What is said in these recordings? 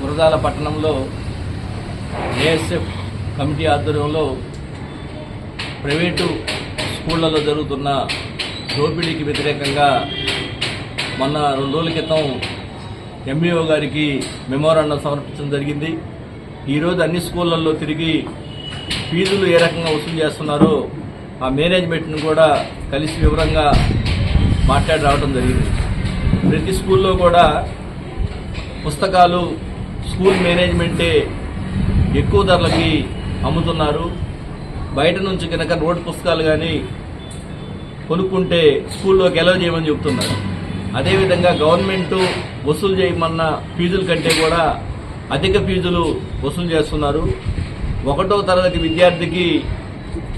గురజాల పట్టణంలో ASF committee ఆధ్వర్యంలో private స్కూళ్లలో జరుగుతున్న దోపిడీకి వ్యతిరేకంగా మొన్న 2 రోజుల క్రితం ఎంఈఓ గారికి మెమోరాండం సమర్పించడం జరిగింది. ఈరోజు అన్ని స్కూళ్లలో తిరిగి ఫీజులు ఏ రకంగా వసూలు చేస్తున్నారో ఆ మేనేజ్మెంట్ను కూడా కలిసి వివరంగా మాట్లాడి రావడం జరిగింది. ప్రతి స్కూల్లో కూడా పుస్తకాలు స్కూల్ మేనేజ్మెంటే ఎక్కువ ధరలకి అమ్ముతున్నారు. బయట నుంచి కనుక నోట్ పుస్తకాలు కానీ కొనుక్కుంటే స్కూల్లోకి ఎలవ్ చేయమని చెబుతున్నారు. అదేవిధంగా గవర్నమెంట్ వసూలు చేయమన్న ఫీజుల కంటే కూడా అధిక ఫీజులు వసూలు చేస్తున్నారు. 1వ తరగతి విద్యార్థికి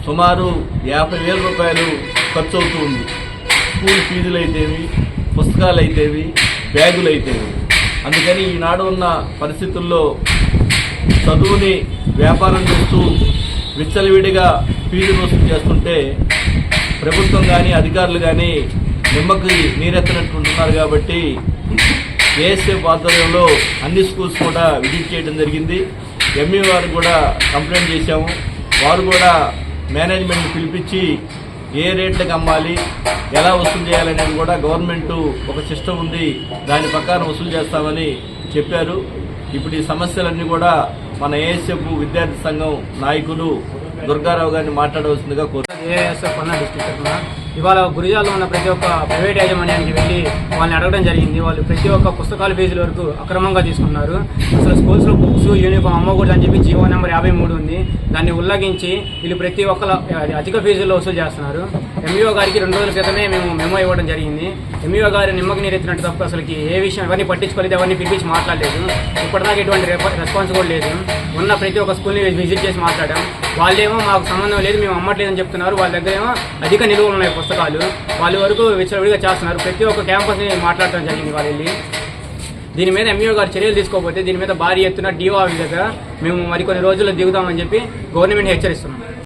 సుమారు 50,000 రూపాయలు ఖర్చు అవుతూ ఉంది. స్కూల్ ఫీజులు అయితేవి, పుస్తకాలు అయితేవి, బ్యాగులు అయితేవి. అందుకని ఈనాడు ఉన్న పరిస్థితుల్లో చదువుని వ్యాపారం చేస్తూ విచ్చలవిడిగా ఫీజులు వసూలు చేస్తుంటే ప్రభుత్వం కానీ అధికారులు కానీ నిమ్మకి నీరెత్తనట్టుంటున్నారు. కాబట్టి ఏఎస్ఎఫ్ ఆధ్వర్యంలో అన్ని స్కూల్స్ కూడా విజిట్ చేయడం జరిగింది. ఎంఈ వారు కూడా కంప్లైంట్ చేశాము. వారు కూడా మేనేజ్మెంట్ పిలిపించి ఏ రేట్లకు అమ్మాలి, ఎలా వసూలు చేయాలనేది కూడా గవర్నమెంట్ ఒక సిస్టమ్ ఉంది, దాని ప్రకారం వసూలు చేస్తామని చెప్పారు. ఇప్పుడు ఈ సమస్యలన్నీ కూడా మన ఏఎస్ఎఫ్ విద్యార్థి సంఘం నాయకులు దుర్గారావు గారిని మాట్లాడవలసిందిగా కోరుతున్నారు. ఏఎస్ఎఫ్ అన్న డిస్ట్రిక్ట్ ఇవాళ గురిజాల్లో ఉన్న ప్రతి ఒక్క ప్రైవేట్ యాజమాన్యానికి వెళ్ళి వాళ్ళని అడగడం జరిగింది. వాళ్ళు ప్రతి ఒక్క పుస్తకాల ఫీజుల వరకు అక్రమంగా తీసుకున్నారు. అసలు స్కూల్స్లో బుక్స్, యూనిఫామ్ అమ్మకూడదు అని చెప్పి జీవో నెంబర్ 53 ఉంది. దాన్ని ఉల్లంఘించి వీళ్ళు ప్రతి ఒక్కరు అధిక ఫీజుల్లో వసూలు చేస్తున్నారు. ఎంఈఓ గారికి 2 రోజుల క్రితమే మేము మెమో ఇవ్వడం జరిగింది. ఎంఈఓ గారు నిమ్మకి నీరెత్తినట్టు తప్ప అసలుకి ఏ విషయం ఎవరిని పట్టించుకోలేదు, ఎవరిని పిలిపించి మాట్లాడలేదు. ఇప్పటిదాకా ఎటువంటి రెస్పాన్స్ కూడా లేదు. ఉన్న ప్రతి ఒక్క స్కూల్ని విజిట్ చేసి మాట్లాడాం. వాళ్ళేమో మాకు సంబంధం లేదు, మేము అమ్మట్లేదని చెప్తున్నారు. వాళ్ళ దగ్గర ఏమో అధిక నిలువలు ఉన్నాయి పుస్తకాలు. వాళ్ళ వరకు విచ్చలవిడిగా చేస్తున్నారు. ప్రతి ఒక్క క్యాంపస్ని మాట్లాడటం జరిగింది వాళ్ళు వెళ్ళి. దీని మీద ఎంఈఓ గారు చర్యలు తీసుకోకపోతే దీని మీద భారీ ఎత్తున డిఓ దగ్గర మేము మరికొన్ని రోజుల్లో దిగుతామని చెప్పి గవర్నమెంట్ హెచ్చరిస్తున్నాం.